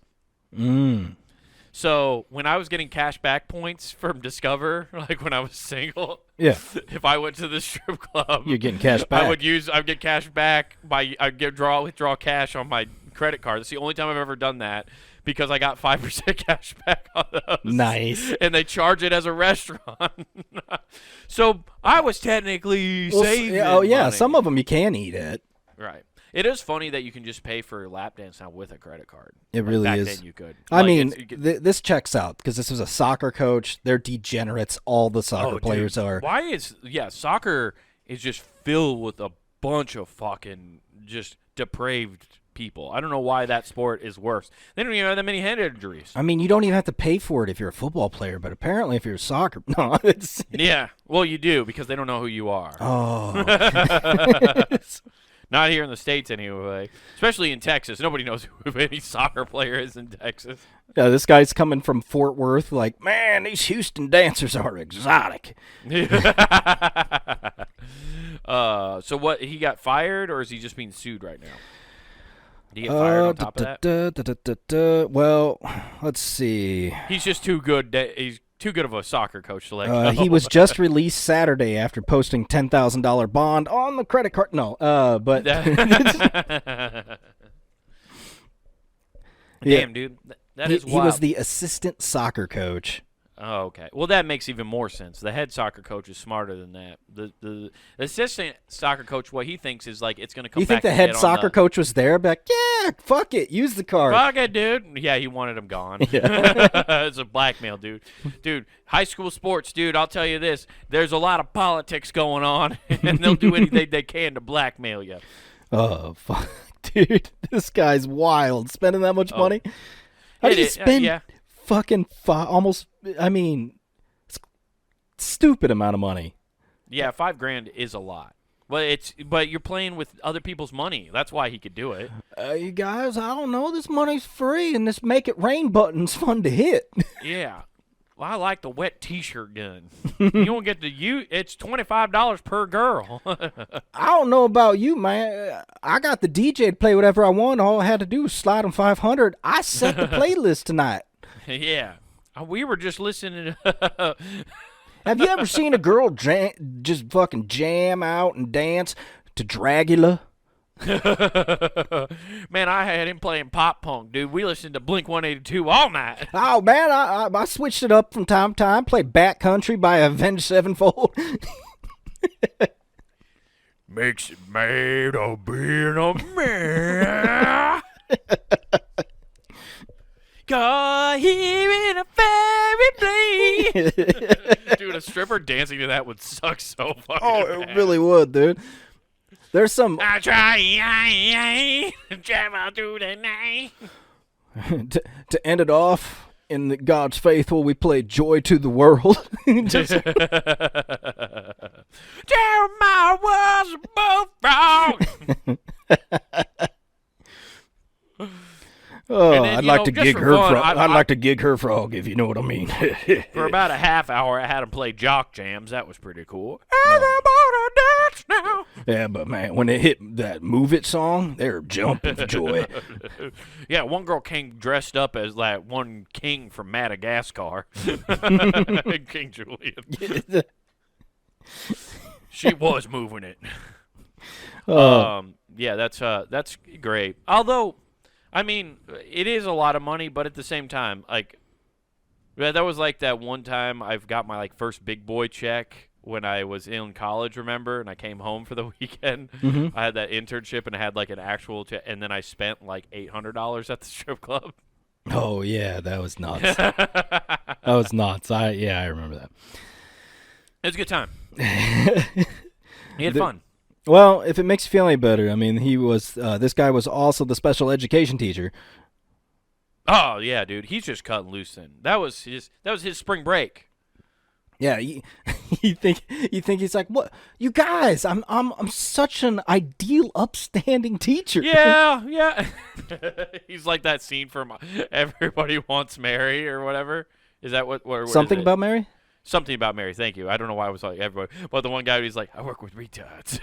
So when I was getting cash back points from Discover, like when I was single, Yeah. if I went to the strip club, You're getting cash back. I'd get cash back withdraw cash on my credit card. That's the only time I've ever done that because I got 5% cash back on those. Nice. And they charge it as a restaurant. So I was technically saving money. Some of them you can eat at. Right. It is funny that you can just pay for a lap dance now with a credit card. It really back is. Then you could. I mean, this checks out because this was a soccer coach. They're degenerates. All the soccer players are. Why is soccer is just filled with a bunch of fucking just depraved people. I don't know why that sport is worse. They don't even have that many head injuries. I mean, you don't even have to pay for it if you're a football player, but apparently if you're a soccer, no, it's Yeah, well, you do because they don't know who you are. oh, Not here in the States anyway, especially in Texas. Nobody knows who any soccer player is in Texas. yeah. This guy's coming from Fort Worth, like, man, these Houston dancers are exotic. So what? He got fired, or is he just being sued right now? Did he get fired on top of that? Well, let's see. He's just too good. He's too good of a soccer coach to let go. He was just released Saturday after posting $10,000 bond on the credit card. No, but Damn, dude, that is wild. He was the assistant soccer coach. Oh, okay. Well, that makes even more sense. The head soccer coach is smarter than that. The assistant soccer coach, what he thinks is like it's going to come. You think back the head soccer coach was there? Be like, yeah, fuck it, use the card. Fuck it, dude. Yeah, he wanted him gone. Yeah. It's a blackmail, dude. Dude, high school sports, dude. I'll tell you this: there's a lot of politics going on, and they'll do anything they can to blackmail you. Oh, fuck, dude, this guy's wild. Spending that much money. How do you spend? Yeah. Fucking almost, I mean, stupid amount of money. Yeah, $5,000 is a lot. But you're playing with other people's money. That's why he could do it. You guys, I don't know. This money's free, and this make it rain button's fun to hit. Yeah. Well, I like the wet T-shirt gun. You don't get to use. It's $25 per girl. I don't know about you, man. I got the DJ to play whatever I want. All I had to do was slide on 500. I set the playlist tonight. Yeah. We were just listening Have you ever seen a girl just fucking jam out and dance to Dragula? Man, I had him playing pop punk, dude. We listened to Blink-182 all night. Oh, man, I switched it up from time to time. Played Backcountry by Avenged Sevenfold. Makes it mad of being a man. Got here in a fairy place. Dude, a stripper dancing to that would suck so fucking bad. It really would, dude. There's some I try travel through the night. to end it off in God's faithful. We played "Joy to the World." Jeremiah was both wrong. Oh, And then, I'd you like know, to just gig for her. fun, I'd like to gig her frog, if you know what I mean. For about a half hour, I had him play jock jams. That was pretty cool. Everybody dance now. Yeah, but man, when they hit that "Move It" song, they're jumping for joy. Yeah, one girl came dressed up as like one king from Madagascar. King Julian. She was moving it. Yeah, that's great. Although, I mean, it is a lot of money, but at the same time, like, yeah, that was like that one time I've got my like first big boy check when I was in college, remember? And I came home for the weekend. Mm-hmm. I had that internship and I had like an actual check, and then I spent like $800 at the strip club. Oh yeah, that was nuts. That was nuts. I remember that. It was a good time. He had fun. Well, if it makes you feel any better, I mean, he was. This guy was also the special education teacher. Oh yeah, dude, he's just cutting loose. Then that was his spring break. Yeah, you think he's like, what? You guys, I'm such an ideal, upstanding teacher. Yeah. He's like that scene from Everybody Wants Mary or whatever. Is that what Something is it? About Mary? Something About Mary. Thank you. I don't know why I was like everybody, but the one guy who's like, I work with retards.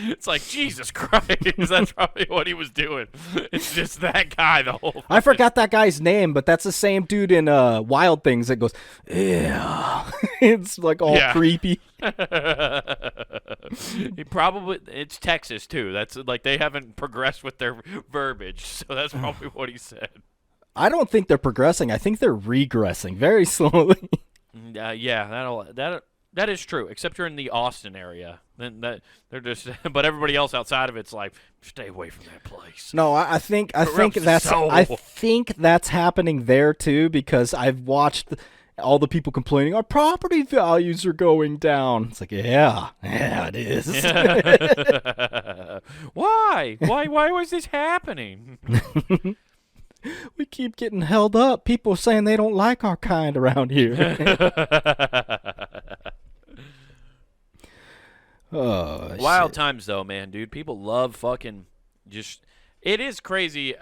It's like, Jesus Christ. That's probably what he was doing. It's just that guy the whole time. I forgot that guy's name, but that's the same dude in Wild Things that goes, yeah. It's like all creepy. It's Texas too. That's like they haven't progressed with their verbiage, so that's probably what he said. I don't think they're progressing. I think they're regressing very slowly. Yeah, that is true. Except you're in the Austin area, then they're just. But everybody else outside of it's like, stay away from that place. No, I think that's happening there too, because I've watched all the people complaining, our property values are going down. It's like, yeah, it is. Why? Why was this happening? We keep getting held up. People are saying they don't like our kind around here. Oh, Wild shit. times though, man, dude. People love fucking just. It is crazy.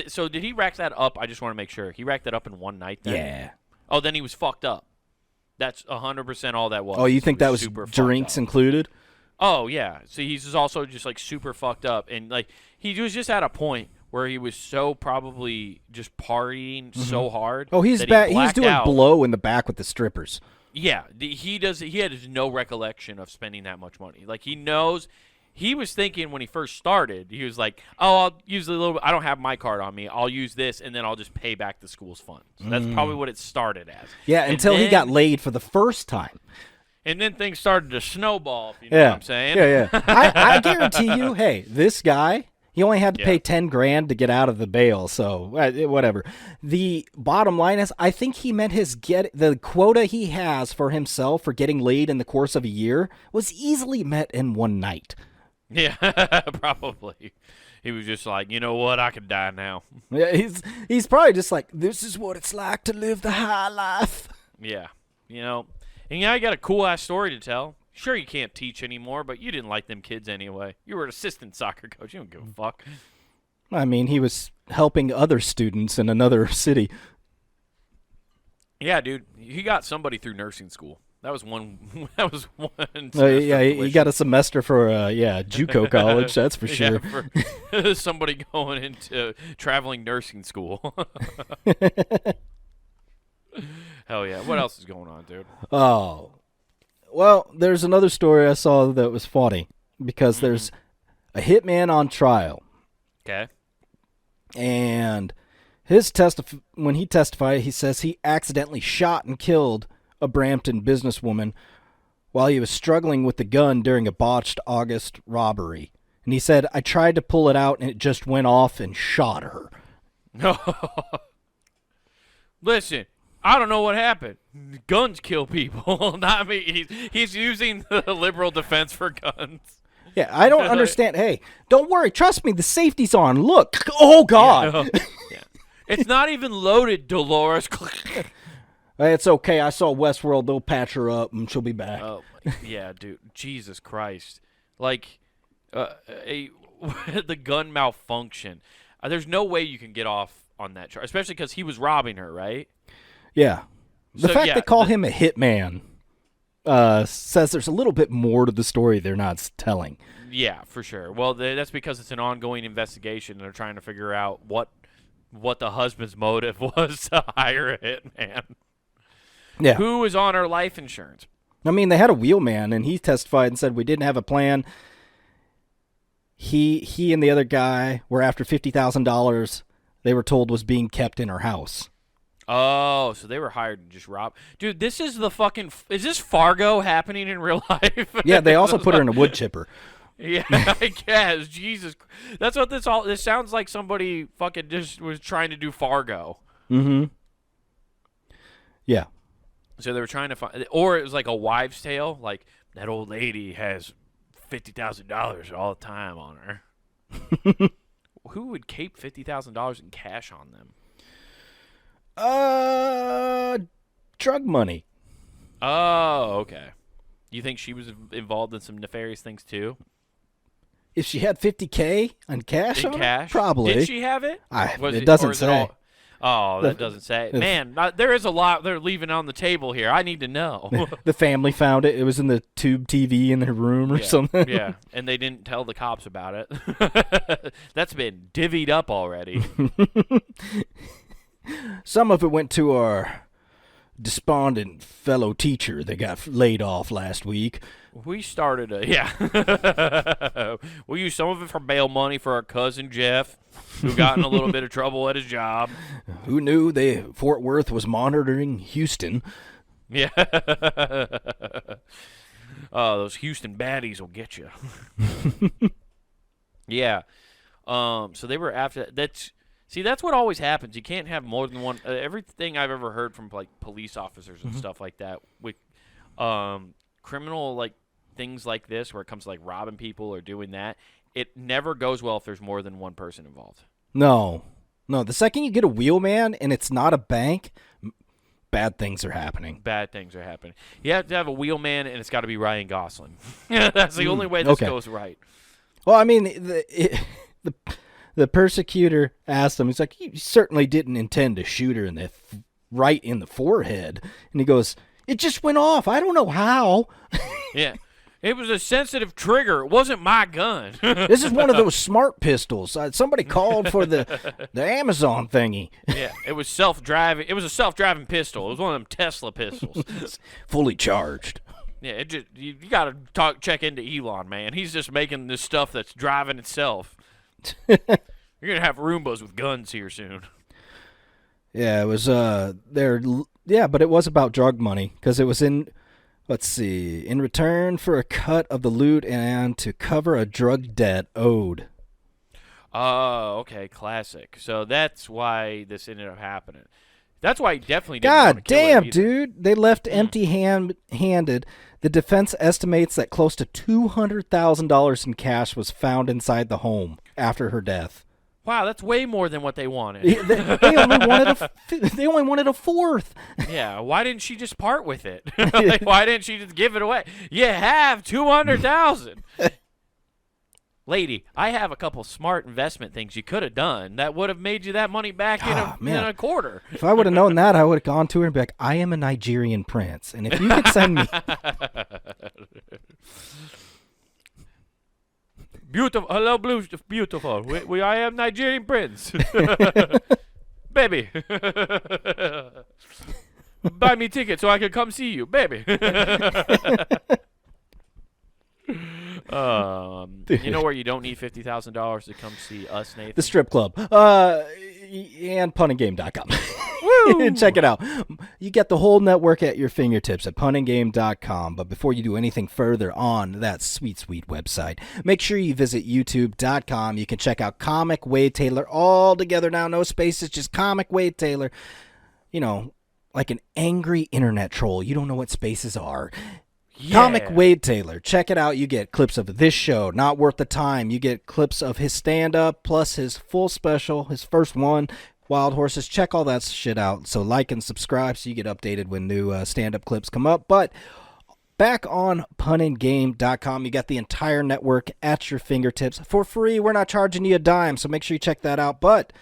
So did he rack that up? I just want to make sure he racked that up in one night. Then? Yeah. Oh, then he was fucked up. That's 100% all that was. Oh, you think that was super fucked drinks up. included? Oh yeah. So he's just also just like super fucked up, and like he was just at a point where he was so probably just partying so hard. Oh, he's that back. He He's blacked doing out. blow in the back with the strippers. Yeah, he does. He had no recollection of spending that much money. Like he knows. He was thinking when he first started, he was like, "Oh, I'll use a little bit. I don't have my card on me. I'll use this, and then I'll just pay back the school's funds." So that's probably what it started as. Yeah, And until he then- got laid for the first time. And then things started to snowball. If you know Yeah, what I'm saying? Yeah. I guarantee you. Hey, this guy, he only had to Yeah. pay $10,000 to get out of the bail. So whatever. The bottom line is, I think he meant the quota he has for himself for getting laid in the course of a year was easily met in one night. Yeah, probably. He was just like, you know what? I could die now. Yeah, he's probably just like, this is what it's like to live the high life. Yeah, you know. And yeah, you got a cool ass story to tell. Sure, you can't teach anymore, but you didn't like them kids anyway. You were an assistant soccer coach. You don't give a fuck. I mean, he was helping other students in another city. Yeah, dude, he got somebody through nursing school. That was one. That was one. Yeah, he got a semester for JUCO college. That's for sure. Yeah, for somebody going into traveling nursing school. Hell yeah! What else is going on, dude? Oh, well, there's another story I saw that was funny because there's a hitman on trial, Okay. and when he testified, he says he accidentally shot and killed a Brampton businesswoman while he was struggling with the gun during a botched August robbery. And he said, I tried to pull it out and it just went off and shot her. Listen, I don't know what happened. Guns kill people, not me. He's using the liberal defense for guns. Yeah, I don't understand. Hey, don't worry. Trust me. The safety's on. Look. Oh, God. Yeah. It's not even loaded, Dolores. It's okay. I saw Westworld. They'll patch her up and she'll be back. Oh, yeah, dude. Jesus Christ. Like, the gun malfunction. There's no way you can get off on that charge, especially because he was robbing her, right? Yeah. The So, fact yeah, they call him a hitman says there's a little bit more to the story they're not telling. Yeah, for sure. Well, that's because it's an ongoing investigation, and they're trying to figure out what the husband's motive was to hire a hitman. Yeah. Who was on her life insurance? I mean, they had a wheelman, and he testified and said we didn't have a plan. He and the other guy were after $50,000 they were told was being kept in her house. Oh, so they were hired to just rob. Dude, this is the fucking... Is this Fargo happening in real life? Yeah, they also put her in a wood chipper. Yeah, I guess. Jesus. That's what this sounds like somebody fucking just was trying to do Fargo. Mm-hmm. Yeah. So they were trying to find... Or it was like a wives' tale. Like, that old lady has $50,000 all the time on her. Who would keep $50,000 in cash on them? Drug money. Oh, okay. You think she was involved in some nefarious things too? If she had $50K on cash In on her? cash? Probably. Did she have it? It doesn't or is say. That doesn't say. Man, there is a lot they're leaving on the table here. I need to know. The family found it. It was in the tube TV in their room or something. Yeah, and they didn't tell the cops about it. That's been divvied up already. Some of it went to our despondent fellow teacher that got laid off last week. We started we used some of it for bail money for our cousin Jeff, who got in a little bit of trouble at his job. Who knew Fort Worth was monitoring Houston? Yeah. Those Houston baddies will get you. Yeah. So they were after that's See, that's what always happens. You can't have more than one. Everything I've ever heard from like police officers and stuff like that with criminal like things like this, where it comes to like robbing people or doing that, it never goes well if there's more than one person involved. No. The second you get a wheelman and it's not a bank, bad things are happening. Bad things are happening. You have to have a wheelman, and it's got to be Ryan Gosling. That's the only way this goes right. Well, I mean, the persecutor asked him, he's like, you certainly didn't intend to shoot her right in the forehead. And he goes, it just went off. I don't know how. Yeah. It was a sensitive trigger. It wasn't my gun. This is one of those smart pistols. Somebody called for the Amazon thingy. Yeah, it was self-driving. It was a self-driving pistol. It was one of them Tesla pistols. Fully charged. Yeah, it just you got to check into Elon, man. He's just making this stuff that's driving itself. You're gonna have Roombas with guns here soon. Yeah, it was but it was about drug money because it was in. Let's see. In return for a cut of the loot and to cover a drug debt owed. Oh, okay, classic. So that's why this ended up happening. That's why he definitely didn't God want to kill her damn, either. dude. They left empty-handed. The defense estimates that close to $200,000 in cash was found inside the home after her death. Wow, that's way more than what they wanted. They only wanted a fourth. Yeah, why didn't she just part with it? Like, why didn't she just give it away? You have $200,000. Lady, I have a couple smart investment things you could have done that would have made you that money back in a quarter. If I would have known that, I would have gone to her and be like, I am a Nigerian prince, and if you could send me... Beautiful. Hello, beautiful. I am Nigerian prince. Baby. Buy me ticket so I can come see you. Baby. You know where you don't need $50,000 to come see us, Nathan? The strip club. And punninggame.com. Woo! Check it out. You get the whole network at your fingertips at punninggame.com. But before you do anything further on that sweet, sweet website, make sure you visit youtube.com. You can check out Comic Wade Taylor all together now. No spaces, just Comic Wade Taylor. You know, like an angry internet troll. You don't know what spaces are. Yeah. Comic Wade Taylor. Check it out. You get clips of this show, Not Worth the Time. You get clips of his stand-up, plus his full special, his first one, Wild Horses. Check all that shit out. So like and subscribe so you get updated when new stand-up clips come up. But back on punninggame.com, you got the entire network at your fingertips for free. We're not charging you a dime, so make sure you check that out. But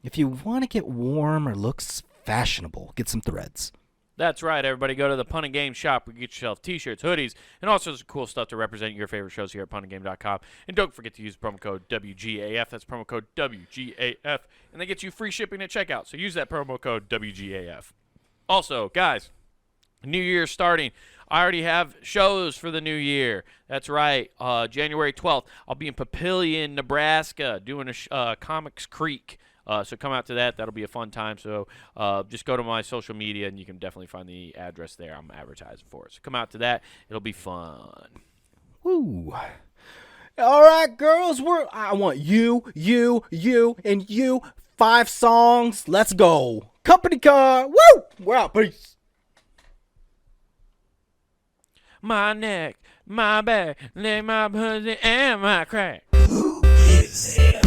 if you want to get warm or looks fashionable, get some threads. That's right, everybody. Go to the Pun and Game shop. We get yourself T-shirts, hoodies, and all sorts of cool stuff to represent your favorite shows here at punandgame.com. And don't forget to use promo code WGAF. That's promo code WGAF. And they get you free shipping at checkout. So use that promo code WGAF. Also, guys, New Year's starting. I already have shows for the new year. That's right. January 12th, I'll be in Papillion, Nebraska, doing a Comics Creek. So come out to that. That'll be a fun time. So just go to my social media, and you can definitely find the address there. I'm advertising for it. So come out to that. It'll be fun. Woo. All right, girls. I want you, and you. 5 songs. Let's go. Company car. Woo. We're out. Peace. My neck, my back, leg, my pussy, and my crack. Who is it?